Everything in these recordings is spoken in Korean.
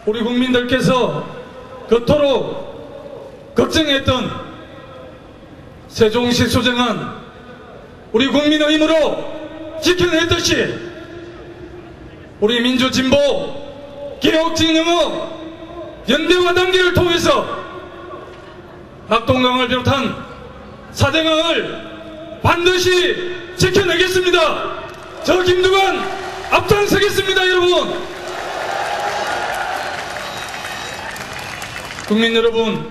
우리 국민들께서 그토록 걱정했던 세종시 수정은 우리 국민의 힘으로 지켜냈듯이 우리 민주진보 개혁진영의 연대와 단계를 통해서 낙동강을 비롯한 4대강을 반드시 지켜내겠습니다. 저 김두관 앞장서겠습니다. 여러분, 국민 여러분,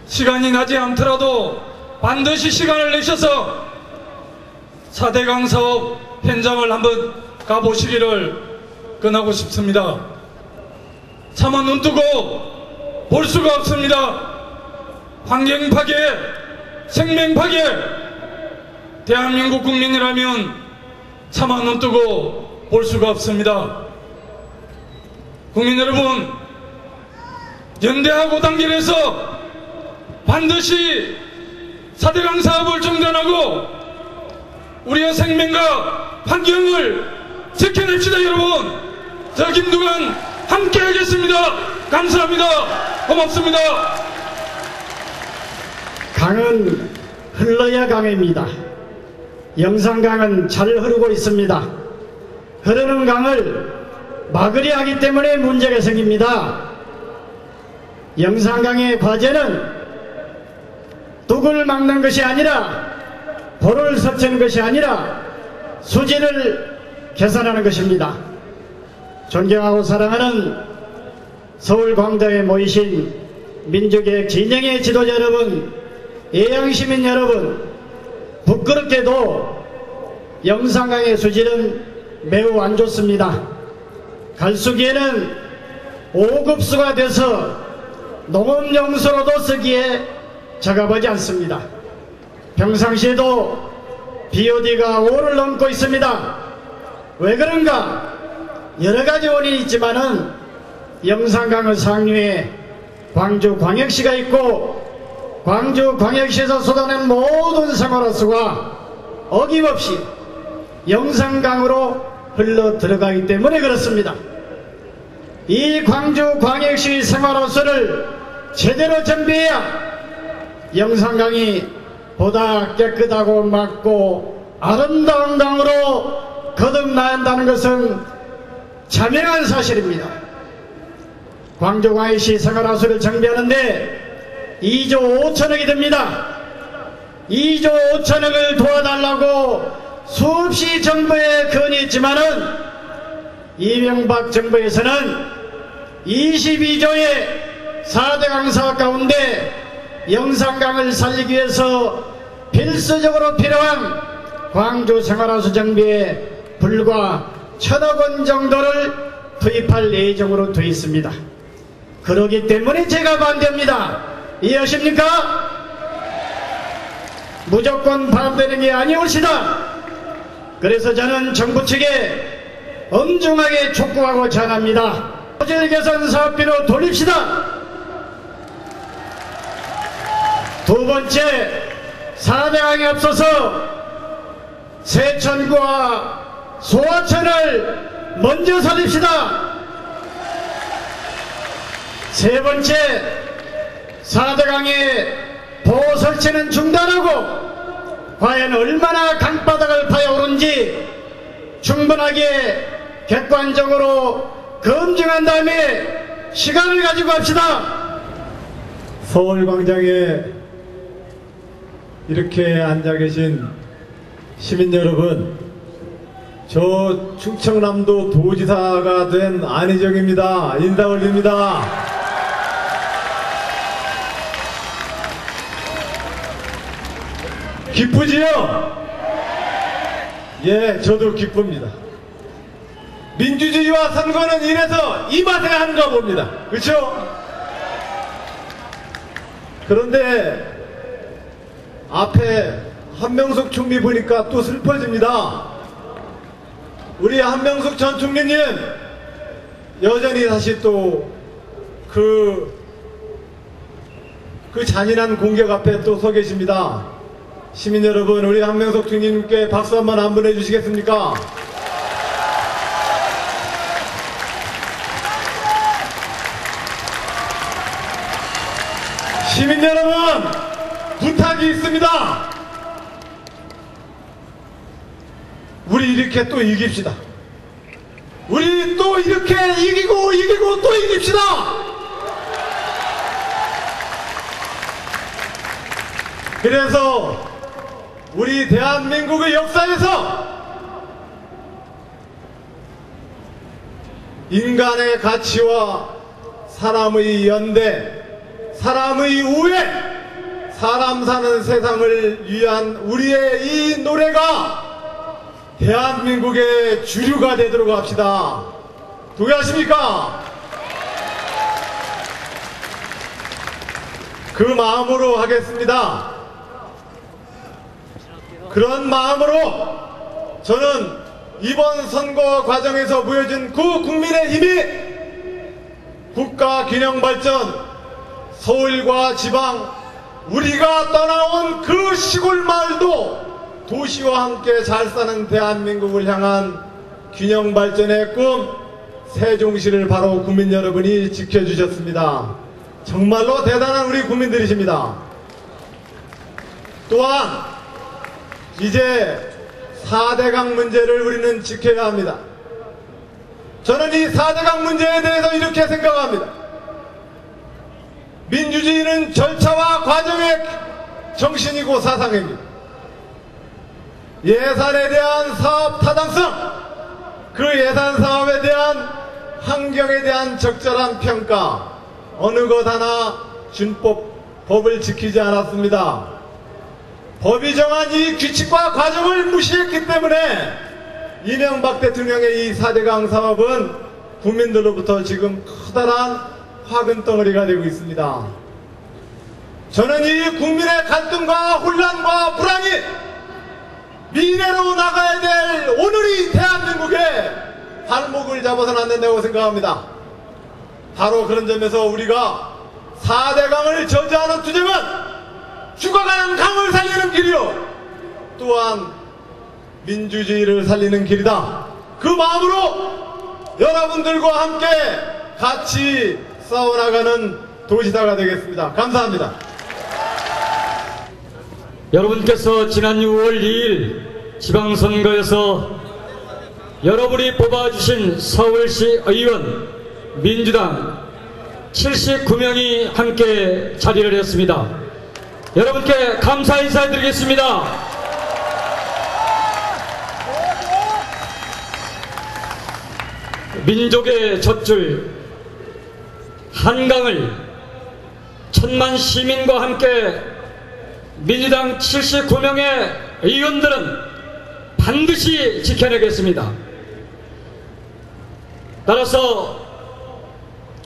시간이 나지 않더라도 반드시 시간을 내셔서 4대강 사업 현장을 한번 가보시기를 권하고 싶습니다. 차마 눈뜨고 볼 수가 없습니다. 환경 파괴, 생명 파괴, 대한민국 국민이라면 차마 눈뜨고 볼 수가 없습니다. 국민 여러분, 연대하고 단결해서 반드시 4대강 사업을 중단하고 우리의 생명과 환경을 지켜냅시다. 여러분, 저 김두관 함께 하겠습니다. 감사합니다. 고맙습니다. 강은 흘러야 강입니다. 영산강은 잘 흐르고 있습니다. 흐르는 강을 막으려 하기 때문에 문제가 생깁니다. 영산강의 과제는 둑을 막는 것이 아니라, 볼을 섭취하는 것이 아니라 수질을 개선하는 것입니다. 존경하고 사랑하는 서울광장에 모이신 민주개혁 진영의 지도자 여러분, 예양시민 여러분, 부끄럽게도 영산강의 수질은 매우 안 좋습니다. 갈수기에는 5급수가 돼서 농업용수로도 쓰기에 적합하지 않습니다. 평상시에도 BOD가 5를 넘고 있습니다. 왜 그런가? 여러가지 원인이 있지만은 영산강의 상류에 광주광역시가 있고, 광주광역시에서 쏟아낸 모든 생활호수가 어김없이 영산강으로 흘러 들어가기 때문에 그렇습니다. 이 광주광역시 생활호수를 제대로 정비해야 영산강이 보다 깨끗하고 맑고 아름다운 강으로 거듭나야 한다는 것은 자명한 사실입니다. 광주광역시 생활호수를 정비하는데 2조 5천억이 듭니다. 2조 5천억을 도와달라고 수없이 정부에 건의했지만은 이명박 정부에서는 22조의 4대강 사업 가운데 영산강을 살리기 위해서 필수적으로 필요한 광주 생활호수 정비에 불과 1,000억 원 정도를 투입할 예정으로 되어 있습니다. 그렇기 때문에 제가 반대합니다. 이해하십니까? 무조건 반대되는 게 아니옵시다. 그래서 저는 정부 측에 엄중하게 촉구하고 전합니다. 소질 개선 사업비로 돌립시다. 두 번째, 4대강에 앞서서 세천구와 소하천을 먼저 살립시다. 세 번째, 4대강의 보호 설치는 중단하고 과연 얼마나 강바닥을 파여오른지 충분하게 객관적으로 검증한 다음에 시간을 가지고 합시다. 서울광장에 이렇게 앉아 계신 시민 여러분, 저 충청남도 도지사가 된 안희정입니다. 인사 올립니다. 기쁘지요? 예, 저도 기쁩니다. 민주주의와 선거는 이래서 이 맛에 하는가 봅니다. 그렇죠? 그런데 앞에 한명숙 총리 보니까 또 슬퍼집니다. 우리 한명숙 전 총리님 여전히 다시 또 그 잔인한 공격 앞에 또 서 계십니다. 시민 여러분, 우리 한명숙 총리님께 박수 한번 안 보내주시겠습니까? 시민 여러분, 부탁이 있습니다. 우리 이렇게 또 이깁시다. 우리 또 이렇게 이기고 또 이깁시다. 그래서 우리 대한민국의 역사에서 인간의 가치와 사람의 연대, 사람의 우애, 사람 사는 세상을 위한 우리의 이 노래가 대한민국의 주류가 되도록 합시다. 동의하십니까? 그 마음으로 하겠습니다. 그런 마음으로 저는 이번 선거 과정에서 보여준 그 국민의 힘이 국가 균형 발전, 서울과 지방, 우리가 떠나온 그 시골 마을도 도시와 함께 잘 사는 대한민국을 향한 균형 발전의 꿈, 세종시를 바로 국민 여러분이 지켜주셨습니다. 정말로 대단한 우리 국민들이십니다. 또한 이제 4대강 문제를 우리는 지켜야 합니다. 저는 이 4대강 문제에 대해서 이렇게 생각합니다. 민주주의는 절차와 과정의 정신이고 사상입니다. 예산에 대한 사업 타당성, 그 예산 사업에 대한 환경에 대한 적절한 평가, 어느 것 하나 법을 지키지 않았습니다. 법이 정한 이 규칙과 과정을 무시했기 때문에 이명박 대통령의 이 4대강 사업은 국민들로부터 지금 커다란 화근덩어리가 되고 있습니다. 저는 이 국민의 갈등과 혼란과 불안이 미래로 나가야 될 오늘이 대한민국의 발목을 잡아서는 안 된다고 생각합니다. 바로 그런 점에서 우리가 4대강을 저지하는 투쟁은 죽어가는 강을 살리는 길이요, 또한 민주주의를 살리는 길이다. 그 마음으로 여러분들과 함께 같이 싸워나가는 도시다가 되겠습니다. 감사합니다. 여러분께서 지난 6월 2일 지방선거에서 여러분이 뽑아주신 서울시 의원 민주당 79명이 함께 자리를 했습니다. 여러분께 감사 인사드리겠습니다. 민족의 젖줄 한강을 천만 시민과 함께 민주당 79명의 의원들은 반드시 지켜내겠습니다. 따라서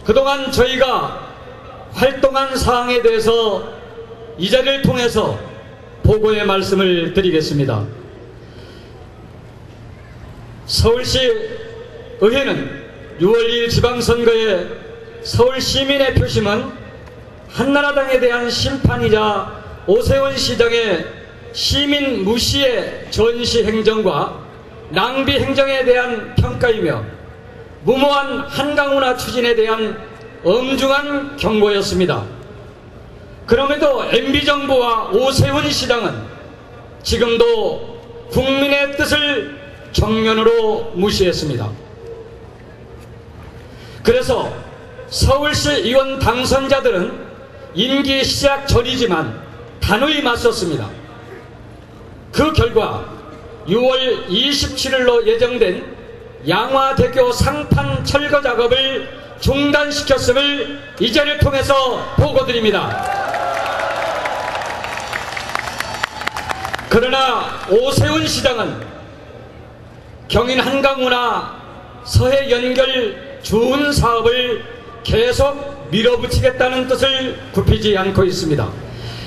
그동안 저희가 활동한 사항에 대해서 이 자리를 통해서 보고의 말씀을 드리겠습니다. 서울시 의회는 6월 2일 지방선거에 서울 시민의 표심은 한나라당에 대한 심판이자 오세훈 시장의 시민 무시의 전시 행정과 낭비 행정에 대한 평가이며 무모한 한강운하 추진에 대한 엄중한 경고였습니다. 그럼에도 MB정부와 오세훈 시장은 지금도 국민의 뜻을 정면으로 무시했습니다. 그래서 서울시 의원 당선자들은 임기 시작 전이지만 단호히 맞섰습니다. 그 결과 6월 27일로 예정된 양화대교 상판 철거 작업을 중단시켰음을 이 자리를 통해서 보고드립니다. 그러나 오세훈 시장은 경인 한강운하 서해 연결 주운 사업을 계속 밀어붙이겠다는 뜻을 굽히지 않고 있습니다.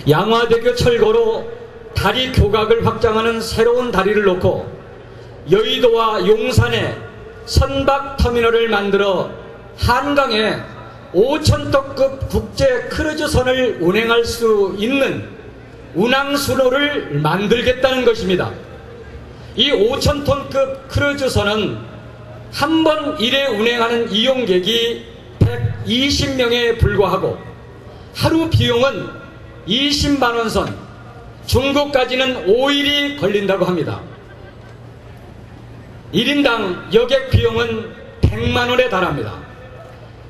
양화대교 철거로 다리 교각을 확장하는 새로운 다리를 놓고 여의도와 용산에 선박터미널을 만들어 한강에 5,000톤급 국제 크루즈선을 운행할 수 있는 운항수로를 만들겠다는 것입니다. 이 5,000톤급 크루즈선은 한 번 일에 운행하는 이용객이 120명에 불과하고 하루 비용은 20만원 선, 중국까지는 5일이 걸린다고 합니다. 1인당 여객 비용은 100만원에 달합니다.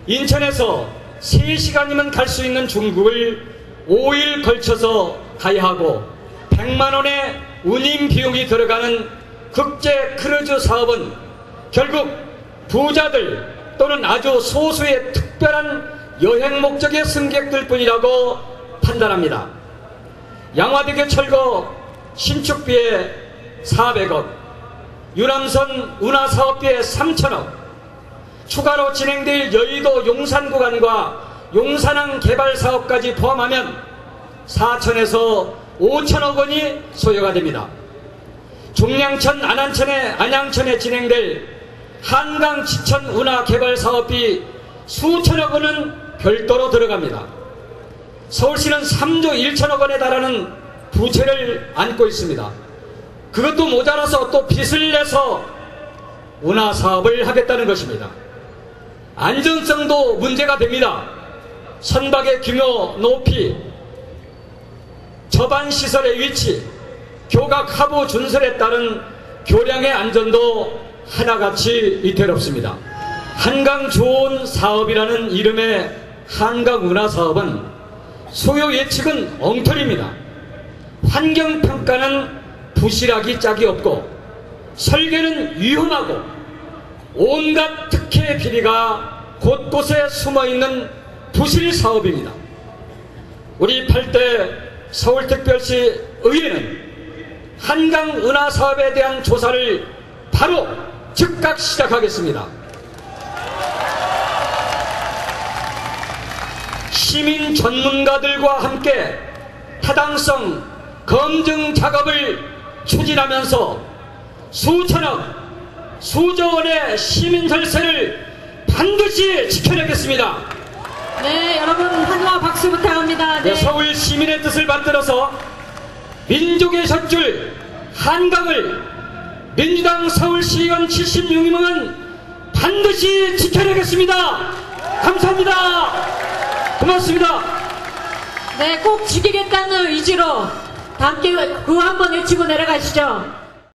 인천에서 3시간이면 갈 수 있는 중국을 5일 걸쳐서 가야 하고 100만원의 운임 비용이 들어가는 국제 크루즈 사업은 결국 부자들 또는 아주 소수의 특별한 여행 목적의 승객들 뿐이라고 판단합니다. 양화대교 철거 신축비에 400억, 유람선 운하사업비에 3천억, 추가로 진행될 여의도 용산 구간과 용산항 개발 사업까지 포함하면 4천에서 5천억 원이 소요가 됩니다. 중량천 안양천에 진행될 한강 지천 운하 개발 사업비 수천억 원은 별도로 들어갑니다. 서울시는 3조 1천억 원에 달하는 부채를 안고 있습니다. 그것도 모자라서 또 빚을 내서 운하 사업을 하겠다는 것입니다. 안전성도 문제가 됩니다. 선박의 규모, 높이, 저반시설의 위치, 교각 하부 준설에 따른 교량의 안전도 하나같이 위태롭습니다. 한강 좋은 사업이라는 이름의 한강 운하 사업은 소요 예측은 엉터리입니다. 환경평가는 부실하기 짝이 없고 설계는 위험하고 온갖 특혜 비리가 곳곳에 숨어있는 부실 사업입니다. 우리 8대 서울특별시 의회는 한강 운하 사업에 대한 조사를 바로 즉각 시작하겠습니다. 시민 전문가들과 함께 타당성 검증 작업을 추진하면서 수천억, 수조 원의 시민 혈세를 반드시 지켜내겠습니다. 네, 여러분 환호와 박수 부탁합니다. 네. 서울 시민의 뜻을 받들어서 민족의 젖줄 한강을 민주당 서울시의원 76명은 반드시 지켜내겠습니다. 감사합니다. 고맙습니다. 네, 꼭 지키겠다는 의지로 다 함께 구호 한번 외치고 내려가시죠.